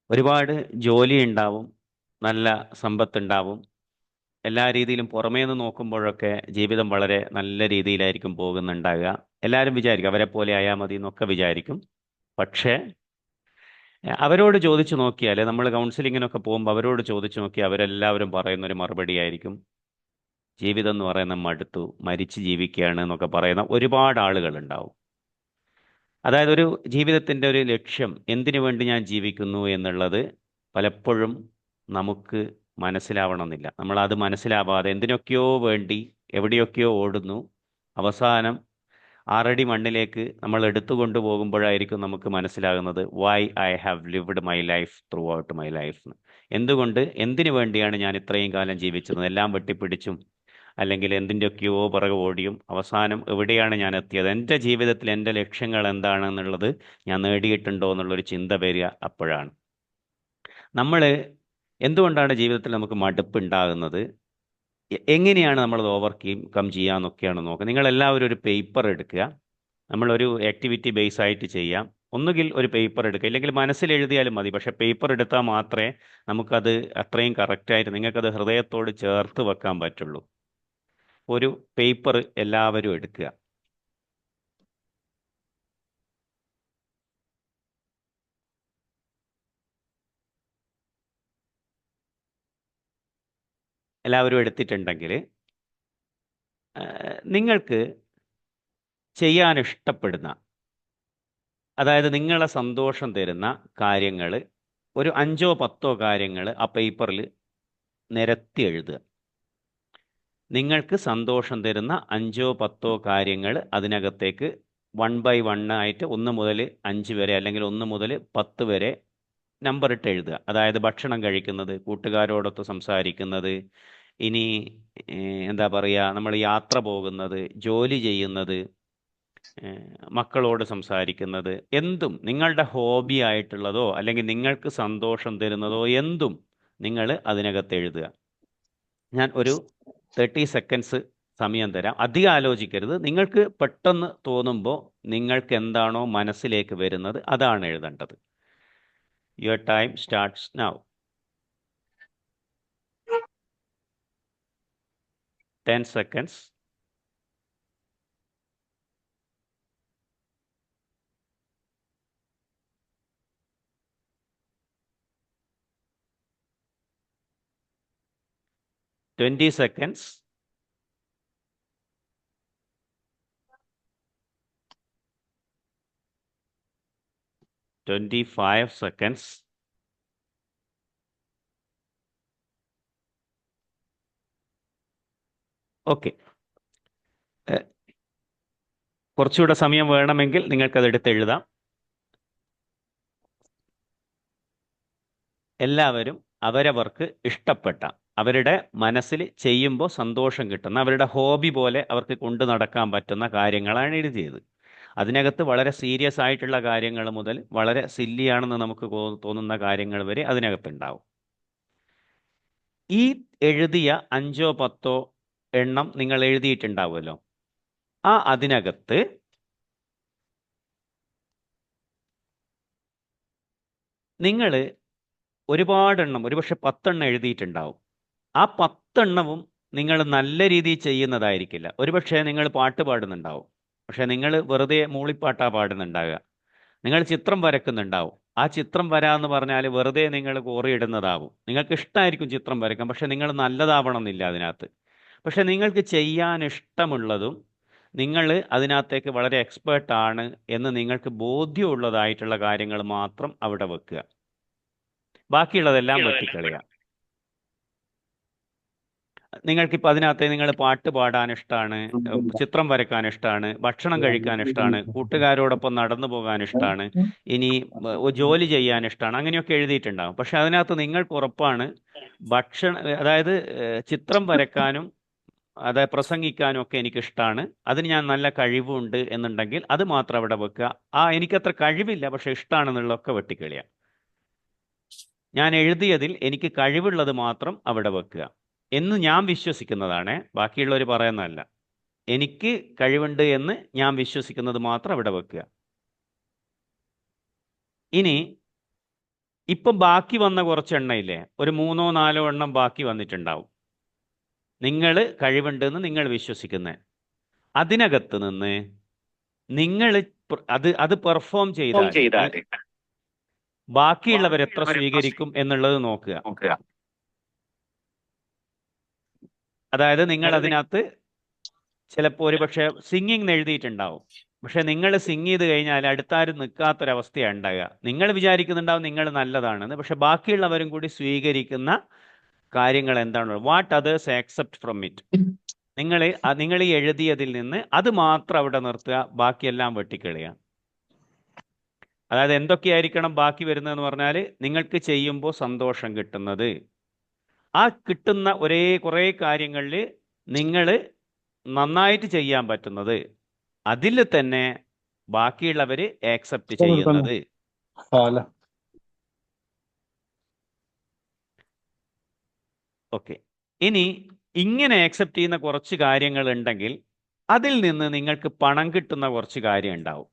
ഒരുപാട് ജോലി ഉണ്ടാവും, നല്ല സമ്പത്തുണ്ടാവും. എല്ലാ രീതിയിലും പുറമേ നിന്ന് നോക്കുമ്പോഴൊക്കെ ജീവിതം വളരെ നല്ല രീതിയിലായിരിക്കും പോകുന്നുണ്ടാകുക. എല്ലാവരും വിചാരിക്കും അവരെ പോലെ ആയാൽ മതി എന്നൊക്കെ വിചാരിക്കും. പക്ഷേ അവരോട് ചോദിച്ചു നോക്കിയാൽ, നമ്മൾ കൗൺസിലിങ്ങിനൊക്കെ പോകുമ്പോൾ അവരോട് ചോദിച്ചു നോക്കിയാൽ അവരെല്ലാവരും പറയുന്നൊരു മറുപടി ആയിരിക്കും, ജീവിതം എന്ന് പറയുന്ന മടുത്തു, മരിച്ച് ജീവിക്കുകയാണ് എന്നൊക്കെ പറയുന്ന ഒരുപാട് ആളുകൾ ഉണ്ടാവും. അതായത് ഒരു ജീവിതത്തിൻ്റെ ഒരു ലക്ഷ്യം, എന്തിനു വേണ്ടി ഞാൻ ജീവിക്കുന്നു എന്നുള്ളത് പലപ്പോഴും നമുക്ക് മനസ്സിലാവണമെന്നില്ല. നമ്മളത് മനസ്സിലാവാതെ എന്തിനൊക്കെയോ വേണ്ടി എവിടെയൊക്കെയോ ഓടുന്നു. അവസാനം ആറടി മണ്ണിലേക്ക് നമ്മൾ എടുത്തുകൊണ്ട് പോകുമ്പോഴായിരിക്കും നമുക്ക് മനസ്സിലാകുന്നത് why I have lived my life throughout my life. എന്തുകൊണ്ട്, എന്തിനു വേണ്ടിയാണ് ഞാൻ ഇത്രയും കാലം ജീവിച്ചത്, എല്ലാം വെട്ടിപ്പിടിച്ചും അല്ലെങ്കിൽ എന്തിൻ്റെയൊക്കെയോ പുറകെ ഓടിയും അവസാനം എവിടെയാണ് ഞാൻ എത്തിയത്, എൻ്റെ ജീവിതത്തിൽ എൻ്റെ ലക്ഷ്യങ്ങൾ എന്താണെന്നുള്ളത് ഞാൻ നേടിയിട്ടുണ്ടോ എന്നുള്ളൊരു ചിന്ത വരിക അപ്പോഴാണ്. നമ്മൾ എന്തുകൊണ്ടാണ് ജീവിതത്തിൽ നമുക്ക് മടുപ്പുണ്ടാകുന്നത്, എങ്ങനെയാണ് നമ്മളത് ഓവർകം ചെയ്യാമെന്നൊക്കെയാണ് നോക്കുക. നിങ്ങളെല്ലാവരും ഒരു പേപ്പർ എടുക്കുക, നമ്മളൊരു ആക്ടിവിറ്റി ബേസ് ആയിട്ട് ചെയ്യാം. ഒന്നുകിൽ ഒരു പേപ്പർ എടുക്കുക, ഇല്ലെങ്കിൽ മനസ്സിൽ എഴുതിയാലും മതി. പക്ഷേ പേപ്പർ എടുത്താൽ മാത്രമേ നമുക്കത് അത്രയും കറക്റ്റായിട്ട് നിങ്ങൾക്കത് ഹൃദയത്തോട് ചേർത്ത് വെക്കാൻ പറ്റുള്ളൂ. ഒരു പേപ്പർ എല്ലാവരും എടുക്കുക. എല്ലാവരും എടുത്തിട്ടുണ്ടെങ്കിൽ നിങ്ങൾക്ക് ചെയ്യാൻ ഇഷ്ടപ്പെടുന്ന, അതായത് നിങ്ങളെ സന്തോഷം തരുന്ന കാര്യങ്ങൾ, ഒരു 5-10 കാര്യങ്ങൾ ആ പേപ്പറിൽ നിരത്തി എഴുതുക. നിങ്ങൾക്ക് സന്തോഷം തരുന്ന 5-10 കാര്യങ്ങൾ അതിനകത്തേക്ക് 1 by 1 ആയിട്ട് 1 മുതൽ 5 വരെ അല്ലെങ്കിൽ 1 മുതൽ 10 വരെ നമ്പർ ഇട്ട് എഴുതുക. അതായത് ഭക്ഷണം കഴിക്കുന്നത്, കൂട്ടുകാരോടൊത്ത് സംസാരിക്കുന്നത്, ഇനി എന്താ പറയുക, നമ്മൾ യാത്ര പോകുന്നത്, ജോലി ചെയ്യുന്നത്, മക്കളോട് സംസാരിക്കുന്നത്, എന്തും നിങ്ങളുടെ ഹോബി ആയിട്ടുള്ളതോ അല്ലെങ്കിൽ നിങ്ങൾക്ക് സന്തോഷം തരുന്നതോ എന്തും നിങ്ങൾ അതിനകത്ത് എഴുതുക. ഞാൻ ഒരു 30 സെക്കൻഡ്സ് സമയം തരാം. അധികം ആലോചിക്കരുത്. നിങ്ങൾക്ക് പെട്ടെന്ന് തോന്നുമ്പോൾ നിങ്ങൾക്ക് എന്താണോ മനസ്സിലേക്ക് വരുന്നത് അതാണ് എഴുതേണ്ടത്. Your time starts now. 10 seconds. Twenty seconds. 25 seconds. Okay. കുറച്ചുകൂടെ സമയം വേണമെങ്കിൽ നിങ്ങൾക്കത് എടുത്ത് എഴുതാം. എല്ലാവരും അവരവർക്ക് ഇഷ്ടപ്പെട്ട, അവരുടെ മനസ്സിൽ ചെയ്യുമ്പോൾ സന്തോഷം കിട്ടുന്ന, അവരുടെ ഹോബി പോലെ അവർക്ക് കൊണ്ടു നടക്കാൻ പറ്റുന്ന കാര്യങ്ങളാണ് എഴുതിയത്. അതിനകത്ത് വളരെ സീരിയസ് ആയിട്ടുള്ള കാര്യങ്ങൾ മുതൽ വളരെ സില്ലിയാണെന്ന് നമുക്ക് തോന്നുന്ന കാര്യങ്ങൾ വരെ അതിനകത്തുണ്ടാവും. ഈ എഴുതിയ 5-10 എണ്ണം നിങ്ങൾ എഴുതിയിട്ടുണ്ടാവുമല്ലോ, അതിനകത്ത് നിങ്ങൾ ഒരുപാടെണ്ണം, ഒരുപക്ഷെ 10 എണ്ണം എഴുതിയിട്ടുണ്ടാവും. ആ 10 എണ്ണവും നിങ്ങൾ നല്ല രീതിയിൽ ചെയ്യുന്നതായിരിക്കില്ല. ഒരുപക്ഷെ നിങ്ങൾ പാട്ട് പാടുന്നുണ്ടാവും, പക്ഷെ നിങ്ങൾ വെറുതെ മൂളിപ്പാട്ടാ പാടുന്നുണ്ടാവുക. നിങ്ങൾ ചിത്രം വരക്കുന്നുണ്ടാവും, ആ ചിത്രം വരാമെന്ന് പറഞ്ഞാൽ വെറുതെ നിങ്ങൾ കോറിയിടുന്നതാവും. നിങ്ങൾക്ക് ഇഷ്ടമായിരിക്കും ചിത്രം വരയ്ക്കാൻ, പക്ഷെ നിങ്ങൾ നല്ലതാവണം എന്നില്ല അതിനകത്ത്. പക്ഷെ നിങ്ങൾക്ക് ചെയ്യാൻ ഇഷ്ടമുള്ളതും നിങ്ങൾ അതിനകത്തേക്ക് വളരെ എക്സ്പേർട്ടാണ് എന്ന് നിങ്ങൾക്ക് ബോധ്യമുള്ളതായിട്ടുള്ള കാര്യങ്ങൾ മാത്രം അവിടെ വെക്കുക. ബാക്കിയുള്ളതെല്ലാം വെട്ടിക്കളയുക. നിങ്ങൾക്കിപ്പോൾ അതിനകത്ത് നിങ്ങൾ പാട്ട് പാടാൻ ഇഷ്ടമാണ്, ചിത്രം വരയ്ക്കാൻ ഇഷ്ടമാണ്, ഭക്ഷണം കഴിക്കാൻ ഇഷ്ടമാണ്, കൂട്ടുകാരോടൊപ്പം നടന്നു പോകാൻ ഇഷ്ടമാണ്, ഇനി ജോലി ചെയ്യാൻ ഇഷ്ടമാണ്, അങ്ങനെയൊക്കെ എഴുതിയിട്ടുണ്ടാകും. പക്ഷെ അതിനകത്ത് നിങ്ങൾക്ക് ഉറപ്പാണ് അതായത് ചിത്രം വരയ്ക്കാനും അതായത് പ്രസംഗിക്കാനും ഒക്കെ എനിക്കിഷ്ടമാണ്, അതിന് ഞാൻ നല്ല കഴിവുണ്ട് എന്നുണ്ടെങ്കിൽ അത് മാത്രം അവിടെ വെക്കുക. എനിക്കത്ര കഴിവില്ല പക്ഷെ ഇഷ്ടമാണെന്നുള്ളതൊക്കെ വെട്ടിക്കളിയുക. ഞാൻ എഴുതിയതിൽ എനിക്ക് കഴിവുള്ളത് മാത്രം അവിടെ വെക്കുക എന്ന് ഞാൻ വിശ്വസിക്കുന്നതാണ്, ബാക്കിയുള്ളവർ പറയുന്നതല്ല. എനിക്ക് കഴിവുണ്ട് എന്ന് ഞാൻ വിശ്വസിക്കുന്നത് മാത്രം അവിടെ വെക്കുക. ഇനി ഇപ്പം ബാക്കി വന്ന കുറച്ച് എണ്ണയില്ലേ, ഒരു 3-4 എണ്ണം ബാക്കി വന്നിട്ടുണ്ടാവും. നിങ്ങൾ കഴിവുണ്ടെന്ന് നിങ്ങൾ വിശ്വസിക്കുന്നത്, അതിനകത്ത് നിന്ന് നിങ്ങൾ അത് പെർഫോം ചെയ്താൽ ബാക്കിയുള്ളവർ എത്ര സ്വീകരിക്കും എന്നുള്ളത് നോക്കുക. അതായത് നിങ്ങൾ അതിനകത്ത് ചിലപ്പോൾ ഒരുപക്ഷെ സിംഗിങ് എഴുതിയിട്ടുണ്ടാവും, പക്ഷെ നിങ്ങൾ സിംഗ് ചെയ്ത് കഴിഞ്ഞാൽ അടുത്താരും നിൽക്കാത്തൊരവസ്ഥയാണ് ഉണ്ടാകുക. നിങ്ങൾ വിചാരിക്കുന്നുണ്ടാവും നിങ്ങൾ നല്ലതാണെന്ന്, പക്ഷെ ബാക്കിയുള്ളവരും കൂടി സ്വീകരിക്കുന്ന കാര്യങ്ങൾ എന്താണ്, what others accept from it. നിങ്ങൾ ഈ എഴുതിയതിൽ നിന്ന് അത് മാത്രം അവിടെ നിർത്തുക, ബാക്കിയെല്ലാം വെട്ടിക്കളയുക. അതായത് എന്തൊക്കെയായിരിക്കണം ബാക്കി വരുന്നതെന്ന് പറഞ്ഞാൽ, നിങ്ങൾക്ക് ചെയ്യുമ്പോൾ സന്തോഷം കിട്ടുന്നത്, ആ കിട്ടുന്ന കുറേ കാര്യങ്ങളിൽ നിങ്ങൾ നന്നായിട്ട് ചെയ്യാൻ പറ്റുന്നത്, അതിൽ തന്നെ ബാക്കിയുള്ളവർ ആക്സെപ്റ്റ് ചെയ്യുന്നത്. ഓക്കെ, ഇനി ഇങ്ങനെ ആക്സെപ്റ്റ് ചെയ്യുന്ന കുറച്ച് കാര്യങ്ങൾ ഉണ്ടെങ്കിൽ അതിൽ നിന്ന് നിങ്ങൾക്ക് പണം കിട്ടുന്ന കുറച്ച് കാര്യം ഉണ്ടാവും.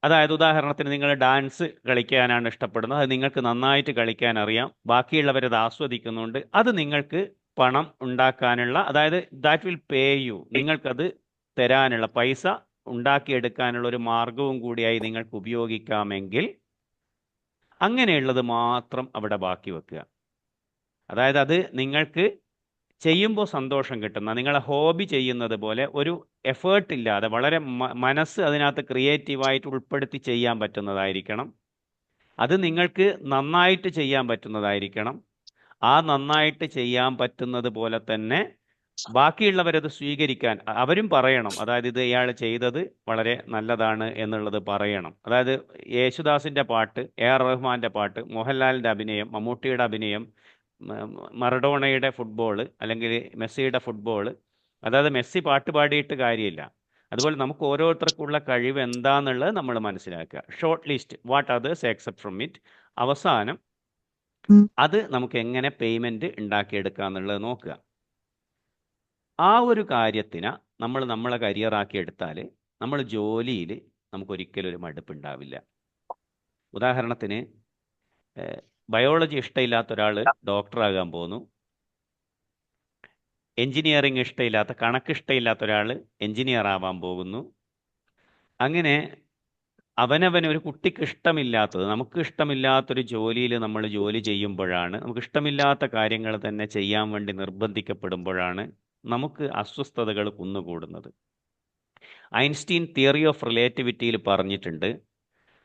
അതായത് ഉദാഹരണത്തിന് നിങ്ങൾ ഡാൻസ് കളിക്കാനാണ് ഇഷ്ടപ്പെടുന്നത്, അത് നിങ്ങൾക്ക് നന്നായിട്ട് കളിക്കാൻ അറിയാം, ബാക്കിയുള്ളവരത് ആസ്വദിക്കുന്നുണ്ട്, അത് നിങ്ങൾക്ക് പണം ഉണ്ടാക്കാനുള്ള, അതായത് ദാറ്റ് വിൽ പേ യു, നിങ്ങൾക്കത് തരാനുള്ള, പൈസ ഉണ്ടാക്കിയെടുക്കാനുള്ള ഒരു മാർഗവും കൂടിയായി നിങ്ങൾക്ക് ഉപയോഗിക്കാമെങ്കിൽ അങ്ങനെയുള്ളത് മാത്രം അവിടെ ബാക്കി വെക്കുക. അതായത് അത് നിങ്ങൾക്ക് ചെയ്യുമ്പോൾ സന്തോഷം കിട്ടുന്ന, നിങ്ങളെ ഹോബി ചെയ്യുന്നത് പോലെ ഒരു എഫേർട്ട് ഇല്ലാതെ വളരെ മനസ്സ് അതിനകത്ത് ക്രിയേറ്റീവായിട്ട് ഉൾപ്പെടുത്തി ചെയ്യാൻ പറ്റുന്നതായിരിക്കണം. അത് നിങ്ങൾക്ക് നന്നായിട്ട് ചെയ്യാൻ പറ്റുന്നതായിരിക്കണം. ആ നന്നായിട്ട് ചെയ്യാൻ പറ്റുന്നത് പോലെ തന്നെ ബാക്കിയുള്ളവരത് സ്വീകരിക്കാൻ അവരും പറയണം. അതായത് ഇത് ഇയാൾ ചെയ്തത് വളരെ നല്ലതാണ് എന്നുള്ളത് പറയണം. അതായത് യേശുദാസിൻ്റെ പാട്ട്, AR റഹ്മാൻ്റെ പാട്ട്, മോഹൻലാലിൻ്റെ അഭിനയം, മമ്മൂട്ടിയുടെ അഭിനയം, മറഡോണയുടെ ഫുട്ബോൾ അല്ലെങ്കിൽ മെസ്സിയുടെ ഫുട്ബോൾ, അതായത് മെസ്സി പാട്ട് പാടിയിട്ട് കാര്യമില്ല. അതുപോലെ നമുക്ക് ഓരോരുത്തർക്കുള്ള കഴിവ് എന്താണെന്നുള്ളത് നമ്മൾ മനസ്സിലാക്കുക. Short list what others accept from it. അവസാനം അത് നമുക്ക് എങ്ങനെ പേയ്മെൻറ്റ് ഉണ്ടാക്കിയെടുക്കുക എന്നുള്ളത് നോക്കുക. ആ ഒരു കാര്യത്തിന് നമ്മൾ നമ്മളെ കരിയറാക്കി എടുത്താൽ നമ്മൾ ജോലിയിൽ നമുക്കൊരിക്കലും ഒരു മടുപ്പുണ്ടാവില്ല. ഉദാഹരണത്തിന് ബയോളജി ഇഷ്ടമില്ലാത്ത ഒരാൾ ഡോക്ടറാകാൻ പോകുന്നു, എൻജിനീയറിങ് ഇഷ്ടമില്ലാത്ത, കണക്ക് ഇഷ്ടമില്ലാത്ത ഒരാൾ എൻജിനീയർ ആവാൻ പോകുന്നു. അങ്ങനെ ഒരു കുട്ടിക്ക് ഇഷ്ടമില്ലാത്തത്, നമുക്ക് ഇഷ്ടമില്ലാത്തൊരു ജോലിയിൽ നമ്മൾ ജോലി ചെയ്യുമ്പോഴാണ്, നമുക്ക് ഇഷ്ടമില്ലാത്ത കാര്യങ്ങൾ തന്നെ ചെയ്യാൻ വേണ്ടി നിർബന്ധിക്കപ്പെടുമ്പോഴാണ് നമുക്ക് അസ്വസ്ഥതകൾ കുന്നുകൂടുന്നത്. ഐൻസ്റ്റീൻ തിയറി ഓഫ് റിലേറ്റിവിറ്റിയിൽ പറഞ്ഞിട്ടുണ്ട്,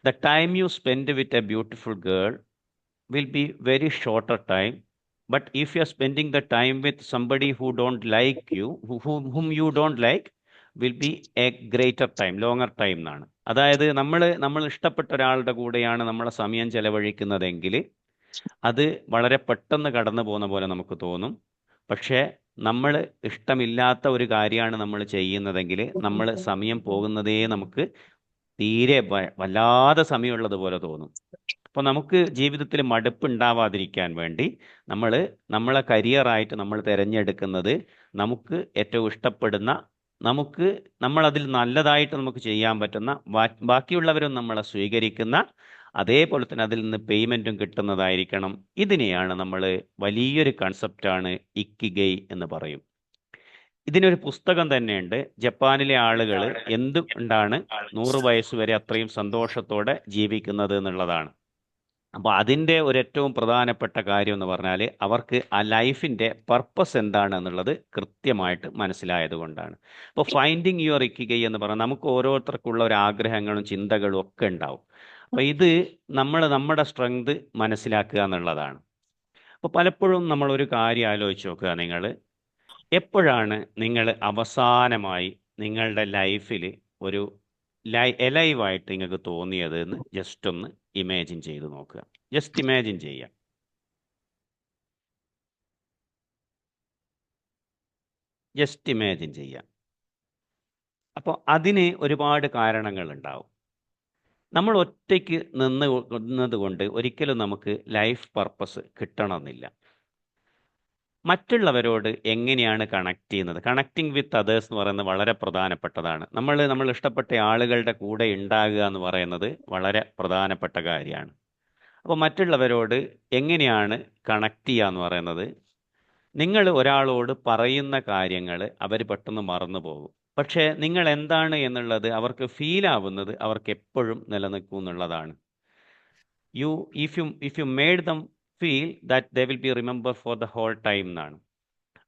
the time you spend with a beautiful girl will be very shorter time, but if you are spending the time with somebody who don't like you, whom you don't like, will be a greater time, longer time എന്നാണ്. അതായത് നമ്മൾ ഇഷ്ടപ്പെട്ട ഒരാളുടെ കൂടെയാണ് നമ്മളെ സമയം ചെലവഴിക്കുന്നതെങ്കിൽ അത് വളരെ പെട്ടെന്ന് കടന്നു പോകുന്ന പോലെ നമുക്ക് തോന്നും. പക്ഷേ നമ്മൾ ഇഷ്ടമില്ലാത്ത ഒരു കാര്യമാണ് നമ്മൾ ചെയ്യുന്നതെങ്കിൽ നമ്മൾ സമയം പോകുന്നതേ നമുക്ക് തീരെ വല്ലാതെ സമയമുള്ളത് പോലെ തോന്നും. അപ്പോൾ നമുക്ക് ജീവിതത്തിൽ മടുപ്പ് ഉണ്ടാവാതിരിക്കാൻ വേണ്ടി നമ്മളെ കരിയറായിട്ട് നമ്മൾ തിരഞ്ഞെടുക്കുന്നത് നമുക്ക് ഏറ്റവും ഇഷ്ടപ്പെടുന്ന, നമ്മളതിൽ നല്ലതായിട്ട് നമുക്ക് ചെയ്യാൻ പറ്റുന്ന, ബാക്കിയുള്ളവരും നമ്മളെ സ്വീകരിക്കുന്ന, അതേപോലെ തന്നെ അതിൽ നിന്ന് പേയ്മെൻറ്റും കിട്ടുന്നതായിരിക്കണം. ഇതിനെയാണ് നമ്മൾ വലിയൊരു കൺസെപ്റ്റാണ് ഇക്കിഗൈ എന്ന് പറയും. ഇതിനൊരു പുസ്തകം തന്നെയുണ്ട്. ജപ്പാനിലെ ആളുകൾ എന്തുകൊണ്ടാണ് 100 വയസ്സ് വരെ അത്രയും സന്തോഷത്തോടെ ജീവിക്കുന്നത് എന്നുള്ളതാണ്. അപ്പോൾ അതിൻ്റെ ഏറ്റവും പ്രധാനപ്പെട്ട കാര്യം എന്ന് പറഞ്ഞാൽ അവർക്ക് ആ ലൈഫിൻ്റെ പർപ്പസ് എന്താണെന്നുള്ളത് കൃത്യമായിട്ട് മനസ്സിലായത് കൊണ്ടാണ്. അപ്പോൾ ഫൈൻഡിങ് യുവർ ഇക്കിഗൈ എന്ന് പറഞ്ഞാൽ നമുക്ക് ഓരോരുത്തർക്കുള്ള ഒരു ആഗ്രഹങ്ങളും ചിന്തകളും ഒക്കെ ഉണ്ടാവും. അപ്പോൾ ഇത് നമ്മുടെ സ്ട്രെങ്ത് മനസ്സിലാക്കുക എന്നുള്ളതാണ്. അപ്പോൾ പലപ്പോഴും നമ്മളൊരു കാര്യം ആലോചിച്ച് നോക്കുക, നിങ്ങൾ എപ്പോഴാണ് നിങ്ങൾ അവസാനമായി നിങ്ങളുടെ ലൈഫിൽ ഒരു എലൈവായിട്ട് നിങ്ങൾക്ക് തോന്നിയത് എന്ന് ജസ്റ്റ് ഒന്ന് ഇമാജിൻ ചെയ്ത് നോക്കുക. ജസ്റ്റ് ഇമാജിൻ ചെയ്യുക. ജസ്റ്റ് ഇമാജിൻ ചെയ്യുക. അപ്പോൾ അതിന് ഒരുപാട് കാരണങ്ങളുണ്ടാവും. നമ്മൾ ഒറ്റയ്ക്ക് നിന്നത് കൊണ്ട് ഒരിക്കലും നമുക്ക് ലൈഫ് പർപ്പസ് കിട്ടണമെന്നില്ല. മറ്റുള്ളവരോട് എങ്ങനെയാണ് കണക്ട് ചെയ്യുന്നത്, കണക്റ്റിംഗ് വിത്ത് അതേഴ്സ് എന്ന് പറയുന്നത് വളരെ പ്രധാനപ്പെട്ടതാണ്. നമ്മൾ ഇഷ്ടപ്പെട്ട ആളുകളുടെ കൂടെ ഉണ്ടാകുക എന്ന് പറയുന്നത് വളരെ പ്രധാനപ്പെട്ട കാര്യമാണ്. അപ്പോൾ മറ്റുള്ളവരോട് എങ്ങനെയാണ് കണക്ട് ചെയ്യുക എന്ന് പറയുന്നത്, നിങ്ങൾ ഒരാളോട് പറയുന്ന കാര്യങ്ങൾ അവർ പെട്ടെന്ന് മറന്നു പോകും. പക്ഷേ നിങ്ങൾ എന്താണ് എന്നുള്ളത് അവർക്ക് ഫീൽ ആവുന്നത് അവർക്ക് എപ്പോഴും നിലനിൽക്കും എന്നുള്ളതാണ്. If you made them feel that they will be remember for the whole time എന്നാണ്.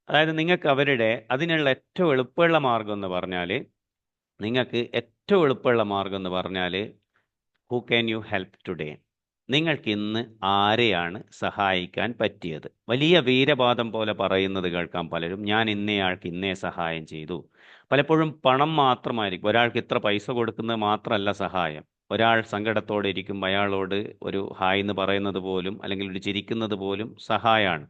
അതായത് നിങ്ങൾക്ക് അവരുടെ അതിനുള്ള ഏറ്റവും എളുപ്പമുള്ള മാർഗം എന്ന് പറഞ്ഞാൽ who can you help today, നിങ്ങൾക്ക് ഇന്ന് ആരെയാണ് സഹായിക്കാൻ പറ്റിയത്. വലിയ വീരവാദം പോലെ പറയുന്നത് കേൾക്കാം പലരും, ഞാൻ ഇന്നയാൾക്ക് ഇന്നേ സഹായം ചെയ്തു. പലപ്പോഴും പണം മാത്രമായിരിക്കും, ഒരാൾക്ക് ഇത്ര പൈസ കൊടുക്കുന്നത് മാത്രമല്ല സഹായം. ഒരാൾ സങ്കടത്തോടെ ഇരിക്കുമ്പോൾ അയാളോട് ഒരു ഹായ് എന്ന് പറയുന്നത് പോലും അല്ലെങ്കിൽ ഒരു ചിരിക്കുന്നത് പോലും സഹായമാണ്.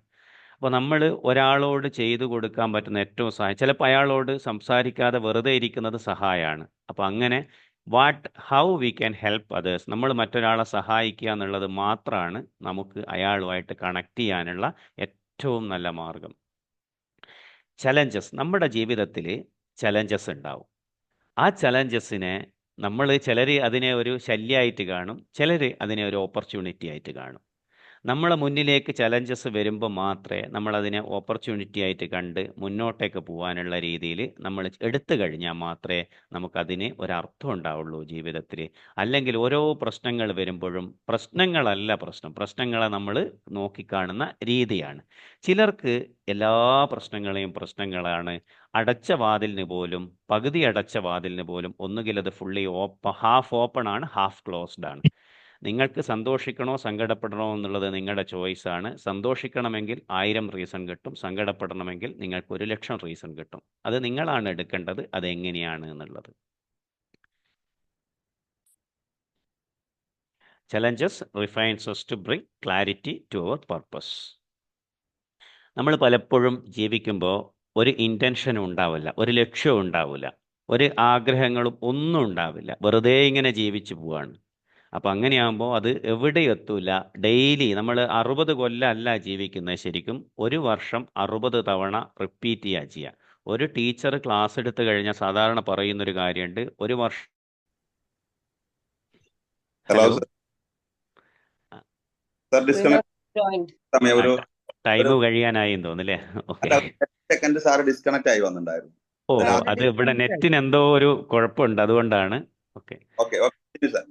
അപ്പോൾ നമ്മൾ ഒരാളോട് ചെയ്തു കൊടുക്കാൻ പറ്റുന്ന ഏറ്റവും സഹായം, ചിലപ്പോൾ അയാളോട് സംസാരിക്കാതെ വെറുതെ ഇരിക്കുന്നത് സഹായമാണ്. അപ്പോൾ അങ്ങനെ how we can help others, നമ്മൾ മറ്റൊരാളെ സഹായിക്കുക എന്നുള്ളത് മാത്രമാണ് നമുക്ക് അയാളുമായിട്ട് കണക്ട് ചെയ്യാനുള്ള ഏറ്റവും നല്ല മാർഗം. ചലഞ്ചസ്, നമ്മുടെ ജീവിതത്തിൽ ചലഞ്ചസ് ഉണ്ടാവും. ആ ചലഞ്ചസിനെ ചിലർ അതിനെ ഒരു ശല്യമായിട്ട് കാണും, ചിലർ അതിനെ ഒരു ഓപ്പർച്യൂണിറ്റി ആയിട്ട് കാണും. നമ്മളെ മുന്നിലേക്ക് ചലഞ്ചസ് വരുമ്പോൾ മാത്രമേ നമ്മളതിനെ ഓപ്പർച്യൂണിറ്റി ആയിട്ട് കണ്ട് മുന്നോട്ടേക്ക് പോകാനുള്ള രീതിയിൽ നമ്മൾ എടുത്തു കഴിഞ്ഞാൽ മാത്രമേ നമുക്കതിന് ഒരർത്ഥം ഉണ്ടാവുള്ളൂ ജീവിതത്തിൽ. അല്ലെങ്കിൽ ഓരോ പ്രശ്നങ്ങൾ വരുമ്പോഴും പ്രശ്നങ്ങളല്ല പ്രശ്നങ്ങളെ നമ്മൾ നോക്കിക്കാണുന്ന രീതിയാണ്. ചിലർക്ക് എല്ലാ പ്രശ്നങ്ങളെയും പ്രശ്നങ്ങളാണ്. അടച്ച വാതിലിന് പോലും, പകുതി അടച്ച വാതിലിന് പോലും ഒന്നുകിൽ അത് ഫുള്ളി ഹാഫ് ഓപ്പൺ ആണ്, ഹാഫ് ക്ലോസ്ഡ് ആണ്. നിങ്ങൾക്ക് സന്തോഷിക്കണോ സങ്കടപ്പെടണോ എന്നുള്ളത് നിങ്ങളുടെ ചോയ്സാണ്. സന്തോഷിക്കണമെങ്കിൽ 1000 റീസൺ കിട്ടും, സങ്കടപ്പെടണമെങ്കിൽ നിങ്ങൾക്ക് 1,00,000 റീസൺ കിട്ടും. അത് നിങ്ങളാണ് എടുക്കേണ്ടത്, അതെങ്ങനെയാണ് എന്നുള്ളത്. Challenges refinance us to bring clarity to our purpose. നമ്മൾ പലപ്പോഴും ജീവിക്കുമ്പോൾ ഒരു ഇൻറ്റൻഷനും ഉണ്ടാവില്ല, ഒരു ലക്ഷ്യവും ഉണ്ടാവില്ല, ഒരു ആഗ്രഹങ്ങളും ഒന്നും ഉണ്ടാവില്ല, വെറുതെ ഇങ്ങനെ ജീവിച്ചു പോവാണ്. അപ്പം അങ്ങനെയാകുമ്പോൾ അത് എവിടെയും എത്തൂല. ഡെയിലി നമ്മൾ 60 കൊല്ലമല്ല ജീവിക്കുന്നത്, ശരിക്കും ഒരു വർഷം 60 തവണ റിപ്പീറ്റ് ചെയ്യുക. ഒരു ടീച്ചർ ക്ലാസ് എടുത്തു കഴിഞ്ഞാൽ സാധാരണ പറയുന്നൊരു കാര്യമുണ്ട്, ഒരു വർഷം. ഹലോ ഹലോ, സർ, ഡിസ്കണക്ട് സമയം ഒരു ടൈം കഴിയാനായി തോന്നുന്നല്ലേ? ഓക്കെ. സെക്കൻഡ് സാർ ഡിസ്കണക്ട് ആയി വന്നിട്ടുണ്ടായിരുന്നു. ഓഹോ, അത് ഇവിടെ നെറ്റിന് എന്തോ ഒരു കുഴപ്പമുണ്ട്, അതുകൊണ്ടാണ്. Okay okay okay sir.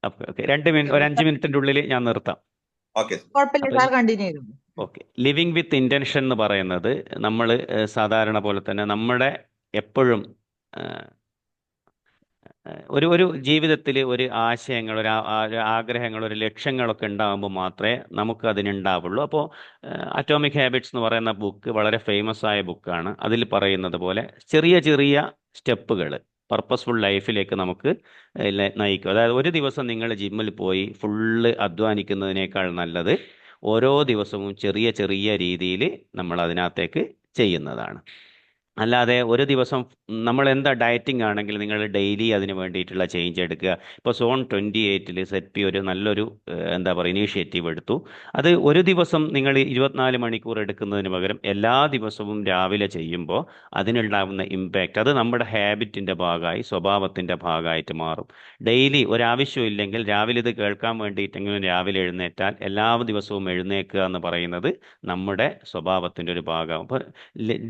Okay okay 2 minute, ഒരു 5 മിനിറ്റിൻ്റെ ഉള്ളിൽ ഞാൻ നിർത്താം. Okay okay. ലിവിങ് വിത്ത് ഇൻറ്റൻഷൻ എന്ന് പറയുന്നത് നമ്മൾ സാധാരണ പോലെ തന്നെ നമ്മുടെ എപ്പോഴും ഒരു ജീവിതത്തിൽ ഒരു ആശയങ്ങൾ, ഒരു ആഗ്രഹങ്ങൾ, ഒരു ലക്ഷ്യങ്ങളൊക്കെ ഉണ്ടാകുമ്പോൾ മാത്രമേ നമുക്ക് അതിനുണ്ടാവുള്ളൂ. അപ്പോൾ അറ്റോമിക് ഹാബിറ്റ്സ് എന്ന് പറയുന്ന ബുക്ക് വളരെ ഫേമസ് ആയ ബുക്കാണ്. അതിൽ പറയുന്നത് പോലെ ചെറിയ ചെറിയ സ്റ്റെപ്പുകൾ പർപ്പസ്ഫുൾ ലൈഫിലേക്ക് നമുക്ക് നയിക്കും. അതായത് ഒരു ദിവസം നിങ്ങൾ ജിമ്മിൽ പോയി ഫുള്ള് അധ്വാനിക്കുന്നതിനേക്കാൾ നല്ലത് ഓരോ ദിവസവും ചെറിയ ചെറിയ രീതിയിൽ നമ്മൾ അതിനകത്തേക്ക് ചെയ്യുന്നതാണ്. അല്ലാതെ ഒരു ദിവസം നമ്മൾ എന്താ ഡയറ്റിംഗ് ആണെങ്കിൽ നിങ്ങൾ ഡെയിലി അതിന് വേണ്ടിയിട്ടുള്ള ചേഞ്ച് എടുക്കുക. ഇപ്പോൾ സോൺ 28-ൽ സെറ്റ് ഒരു നല്ലൊരു എന്താ പറയുക ഇനീഷ്യേറ്റീവ് എടുത്തു. അത് ഒരു ദിവസം നിങ്ങൾ 24 മണിക്കൂർ എടുക്കുന്നതിന് പകരം എല്ലാ ദിവസവും രാവിലെ ചെയ്യുമ്പോൾ അതിനുണ്ടാകുന്ന ഇമ്പാക്റ്റ് അത് നമ്മുടെ ഹാബിറ്റിൻ്റെ ഭാഗമായി, സ്വഭാവത്തിൻ്റെ ഭാഗമായിട്ട് മാറും. ഡെയിലി ഒരാവശ്യമില്ലെങ്കിൽ രാവിലെ ഇത് കേൾക്കാൻ വേണ്ടിയിട്ടെങ്കിലും രാവിലെ എഴുന്നേറ്റാൽ എല്ലാ ദിവസവും എഴുന്നേൽക്കുക എന്ന് പറയുന്നത് നമ്മുടെ സ്വഭാവത്തിൻ്റെ ഒരു ഭാഗമാകും. അപ്പോൾ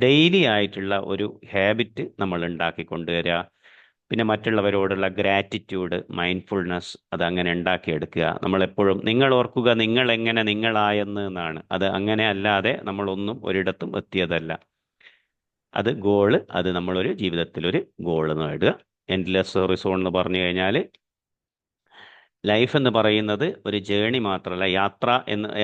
ഡെയിലി ആയിട്ടുള്ള ഒരു ഹാബിറ്റ് നമ്മൾ ഉണ്ടാക്കി കൊണ്ടുവരിക. പിന്നെ മറ്റുള്ളവരോടുള്ള ഗ്രാറ്റിറ്റ്യൂഡ്, മൈൻഡ്ഫുൾനെസ്, അത് അങ്ങനെ ഉണ്ടാക്കിയെടുക്കുക. നമ്മളെപ്പോഴും നിങ്ങൾ ഓർക്കുക നിങ്ങൾ എങ്ങനെ നിങ്ങളായെന്ന് എന്നാണ്. അത് അങ്ങനെ അല്ലാതെ നമ്മളൊന്നും ഒരിടത്തും എത്തിയതല്ല. അത് നമ്മളൊരു ജീവിതത്തിലൊരു ഗോള് നേടുക. എൻഡ്ലെസ് ഹൊറിസോൺ എന്ന് പറഞ്ഞു കഴിഞ്ഞാൽ ലൈഫ് എന്ന് പറയുന്നത് ഒരു ജേണി മാത്രമല്ല,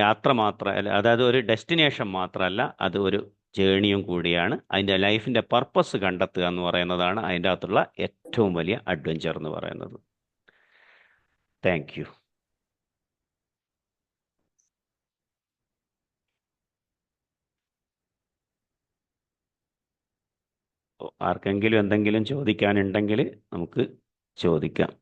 യാത്ര മാത്രമല്ല, അതായത് ഒരു ഡെസ്റ്റിനേഷൻ മാത്രമല്ല, അത് ഒരു ജേണിയും കൂടിയാണ്. അതിൻ്റെ ലൈഫിൻ്റെ പർപ്പസ് കണ്ടെത്തുക എന്ന് പറയുന്നതാണ് അതിൻ്റെ അകത്തുള്ള ഏറ്റവും വലിയ അഡ്വഞ്ചർ എന്ന് പറയുന്നത്. Thank you. ആർക്കെങ്കിലും എന്തെങ്കിലും ചോദിക്കാനുണ്ടെങ്കിൽ നമുക്ക് ചോദിക്കാം.